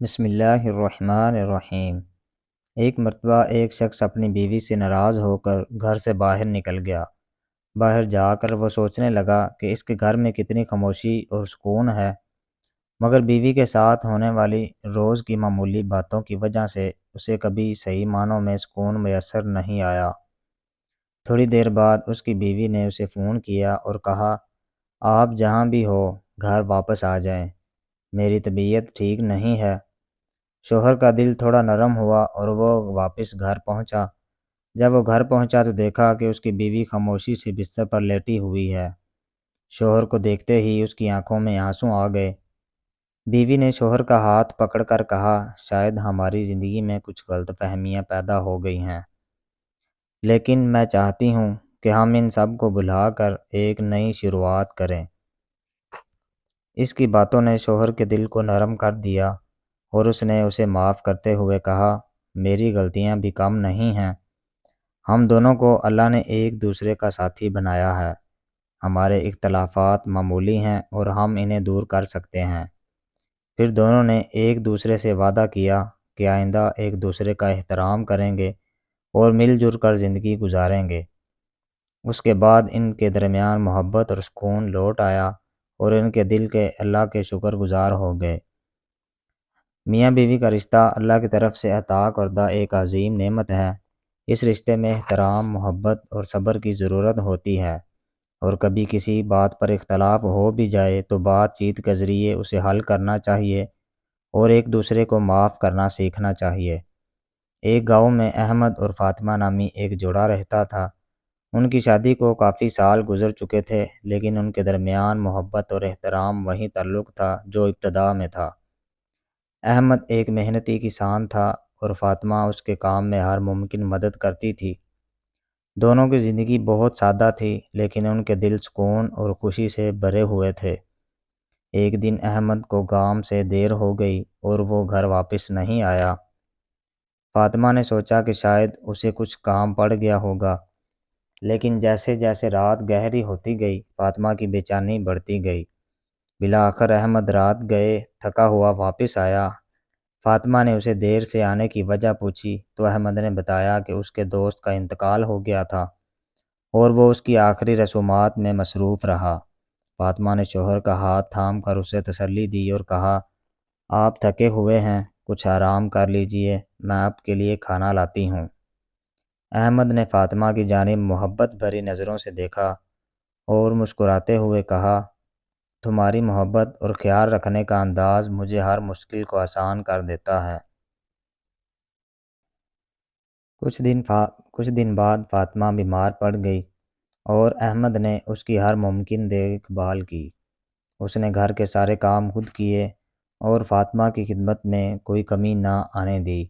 بسم اللہ الرحمن الرحیم۔ ایک مرتبہ ایک شخص اپنی بیوی سے ناراض ہو کر گھر سے باہر نکل گیا۔ باہر جا کر وہ سوچنے لگا کہ اس کے گھر میں کتنی خاموشی اور سکون ہے، مگر بیوی کے ساتھ ہونے والی روز کی معمولی باتوں کی وجہ سے اسے کبھی صحیح معنوں میں سکون میسر نہیں آیا۔ تھوڑی دیر بعد اس کی بیوی نے اسے فون کیا اور کہا، آپ جہاں بھی ہو گھر واپس آ جائیں، میری طبیعت ٹھیک نہیں ہے۔ شوہر کا دل تھوڑا نرم ہوا اور وہ واپس گھر پہنچا۔ جب وہ گھر پہنچا تو دیکھا کہ اس کی بیوی خاموشی سے بستر پر لیٹی ہوئی ہے۔ شوہر کو دیکھتے ہی اس کی آنکھوں میں آنسو آ گئے۔ بیوی نے شوہر کا ہاتھ پکڑ کر کہا، شاید ہماری زندگی میں کچھ غلط فہمیاں پیدا ہو گئی ہیں، لیکن میں چاہتی ہوں کہ ہم ان سب کو بھلا کر ایک نئی شروعات کریں۔ اس کی باتوں نے شوہر کے دل کو نرم کر دیا اور اس نے اسے معاف کرتے ہوئے کہا، میری غلطیاں بھی کم نہیں ہیں۔ ہم دونوں کو اللہ نے ایک دوسرے کا ساتھی بنایا ہے۔ ہمارے اختلافات معمولی ہیں اور ہم انہیں دور کر سکتے ہیں۔ پھر دونوں نے ایک دوسرے سے وعدہ کیا کہ آئندہ ایک دوسرے کا احترام کریں گے اور مل جل کر زندگی گزاریں گے۔ اس کے بعد ان کے درمیان محبت اور سکون لوٹ آیا اور ان کے دل کے اللہ کے شکر گزار ہو گئے۔ میاں بیوی کا رشتہ اللہ کی طرف سے عطا کردہ ایک عظیم نعمت ہے۔ اس رشتے میں احترام، محبت اور صبر کی ضرورت ہوتی ہے، اور کبھی کسی بات پر اختلاف ہو بھی جائے تو بات چیت کے ذریعے اسے حل کرنا چاہیے اور ایک دوسرے کو معاف کرنا سیکھنا چاہیے۔ ایک گاؤں میں احمد اور فاطمہ نامی ایک جوڑا رہتا تھا۔ ان کی شادی کو کافی سال گزر چکے تھے، لیکن ان کے درمیان محبت اور احترام وہی تعلق تھا جو ابتدا میں تھا۔ احمد ایک محنتی کسان تھا اور فاطمہ اس کے کام میں ہر ممکن مدد کرتی تھی۔ دونوں کی زندگی بہت سادہ تھی، لیکن ان کے دل سکون اور خوشی سے بھرے ہوئے تھے۔ ایک دن احمد کو کام سے دیر ہو گئی اور وہ گھر واپس نہیں آیا۔ فاطمہ نے سوچا کہ شاید اسے کچھ کام پڑ گیا ہوگا، لیکن جیسے جیسے رات گہری ہوتی گئی فاطمہ کی بے چینی بڑھتی گئی۔ بالآخر احمد رات گئے تھکا ہوا واپس آیا۔ فاطمہ نے اسے دیر سے آنے کی وجہ پوچھی تو احمد نے بتایا کہ اس کے دوست کا انتقال ہو گیا تھا اور وہ اس کی آخری رسومات میں مصروف رہا۔ فاطمہ نے شوہر کا ہاتھ تھام کر اسے تسلی دی اور کہا، آپ تھکے ہوئے ہیں، کچھ آرام کر لیجئے، میں آپ کے لیے کھانا لاتی ہوں۔ احمد نے فاطمہ کی جانب محبت بھری نظروں سے دیکھا اور مسکراتے ہوئے کہا، تمہاری محبت اور خیال رکھنے کا انداز مجھے ہر مشکل کو آسان کر دیتا ہے۔ کچھ دن بعد فاطمہ بیمار پڑ گئی اور احمد نے اس کی ہر ممکن دیکھ بھال کی۔ اس نے گھر کے سارے کام خود کیے اور فاطمہ کی خدمت میں کوئی کمی نہ آنے دی۔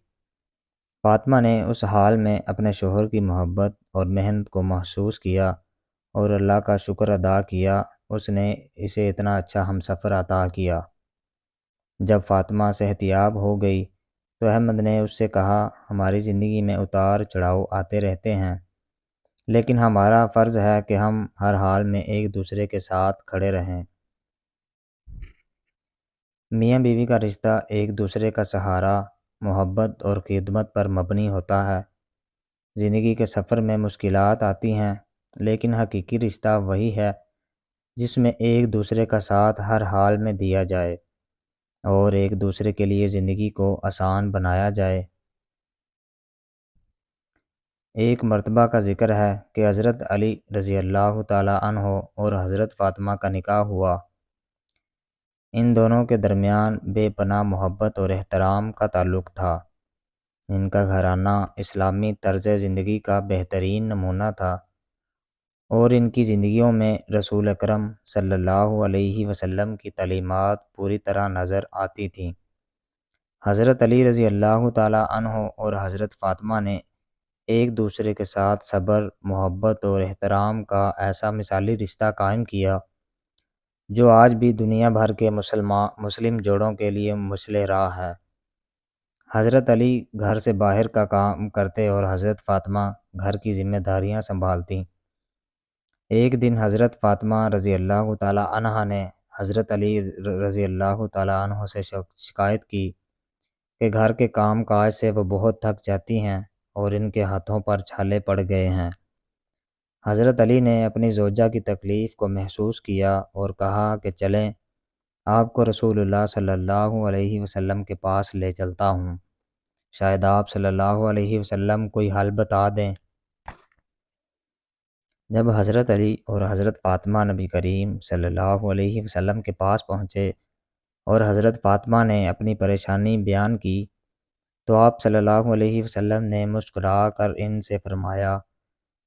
فاطمہ نے اس حال میں اپنے شوہر کی محبت اور محنت کو محسوس کیا اور اللہ کا شکر ادا کیا، اس نے اسے اتنا اچھا ہمسفر عطا کیا۔ جب فاطمہ صحت یاب ہو گئی تو احمد نے اس سے کہا، ہماری زندگی میں اتار چڑھاؤ آتے رہتے ہیں، لیکن ہمارا فرض ہے کہ ہم ہر حال میں ایک دوسرے کے ساتھ کھڑے رہیں۔ میاں بیوی کا رشتہ ایک دوسرے کا سہارا، محبت اور خدمت پر مبنی ہوتا ہے۔ زندگی کے سفر میں مشکلات آتی ہیں، لیکن حقیقی رشتہ وہی ہے جس میں ایک دوسرے کا ساتھ ہر حال میں دیا جائے اور ایک دوسرے کے لیے زندگی کو آسان بنایا جائے۔ ایک مرتبہ کا ذکر ہے کہ حضرت علی رضی اللہ تعالیٰ عنہ اور حضرت فاطمہ کا نکاح ہوا۔ ان دونوں کے درمیان بے پناہ محبت اور احترام کا تعلق تھا۔ ان کا گھرانہ اسلامی طرز زندگی کا بہترین نمونہ تھا اور ان کی زندگیوں میں رسول اکرم صلی اللہ علیہ وسلم کی تعلیمات پوری طرح نظر آتی تھیں۔ حضرت علی رضی اللہ تعالیٰ عنہ اور حضرت فاطمہ نے ایک دوسرے کے ساتھ صبر، محبت اور احترام کا ایسا مثالی رشتہ قائم کیا جو آج بھی دنیا بھر کے مسلم جوڑوں کے لیے مشعل راہ ہے۔ حضرت علی گھر سے باہر کا کام کرتے اور حضرت فاطمہ گھر کی ذمہ داریاں سنبھالتیں۔ ایک دن حضرت فاطمہ رضی اللہ تعالیٰ عنہا نے حضرت علی رضی اللہ تعالیٰ عنہ سے شکایت کی کہ گھر کے کام کاج سے وہ بہت تھک جاتی ہیں اور ان کے ہاتھوں پر چھالے پڑ گئے ہیں۔ حضرت علی نے اپنی زوجہ کی تکلیف کو محسوس کیا اور کہا کہ چلیں، آپ کو رسول اللہ صلی اللہ علیہ وسلم کے پاس لے چلتا ہوں، شاید آپ صلی اللہ علیہ وسلم کوئی حل بتا دیں۔ جب حضرت علی اور حضرت فاطمہ نبی کریم صلی اللہ علیہ وسلم کے پاس پہنچے اور حضرت فاطمہ نے اپنی پریشانی بیان کی تو آپ صلی اللہ علیہ وسلم نے مسکرا کر ان سے فرمایا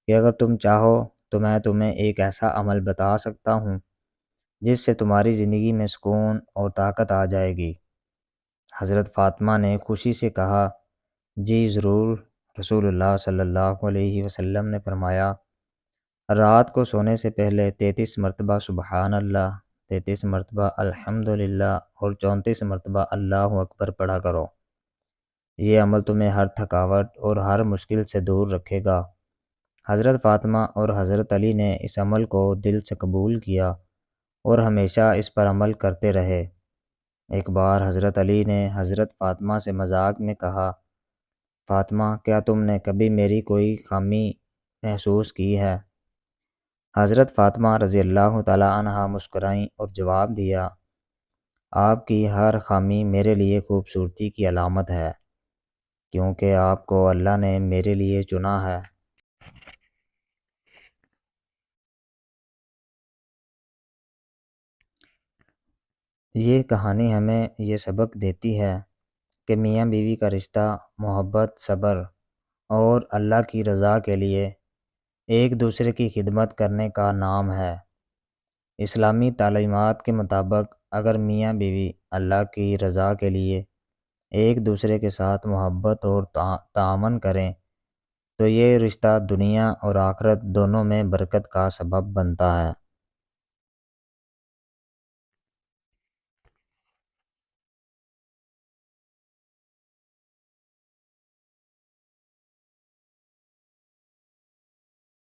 کہ اگر تم چاہو تو میں تمہیں ایک ایسا عمل بتا سکتا ہوں جس سے تمہاری زندگی میں سکون اور طاقت آ جائے گی۔ حضرت فاطمہ نے خوشی سے کہا، جی ضرور۔ رسول اللہ صلی اللہ علیہ وسلم نے فرمایا، رات کو سونے سے پہلے 33 مرتبہ سبحان اللہ، 33 مرتبہ الحمدللہ اور 34 مرتبہ اللہ اکبر پڑھا کرو۔ یہ عمل تمہیں ہر تھکاوٹ اور ہر مشکل سے دور رکھے گا۔ حضرت فاطمہ اور حضرت علی نے اس عمل کو دل سے قبول کیا اور ہمیشہ اس پر عمل کرتے رہے۔ ایک بار حضرت علی نے حضرت فاطمہ سے مذاق میں کہا، فاطمہ کیا تم نے کبھی میری کوئی خامی محسوس کی ہے؟ حضرت فاطمہ رضی اللہ تعالیٰ عنہا مسکرائیں اور جواب دیا، آپ کی ہر خامی میرے لیے خوبصورتی کی علامت ہے، کیونکہ آپ کو اللہ نے میرے لیے چنا ہے۔ یہ کہانی ہمیں یہ سبق دیتی ہے کہ میاں بیوی کا رشتہ محبت، صبر اور اللہ کی رضا کے لیے ایک دوسرے کی خدمت کرنے کا نام ہے۔ اسلامی تعلیمات کے مطابق اگر میاں بیوی اللہ کی رضا کے لیے ایک دوسرے کے ساتھ محبت اور تعاون کریں تو یہ رشتہ دنیا اور آخرت دونوں میں برکت کا سبب بنتا ہے۔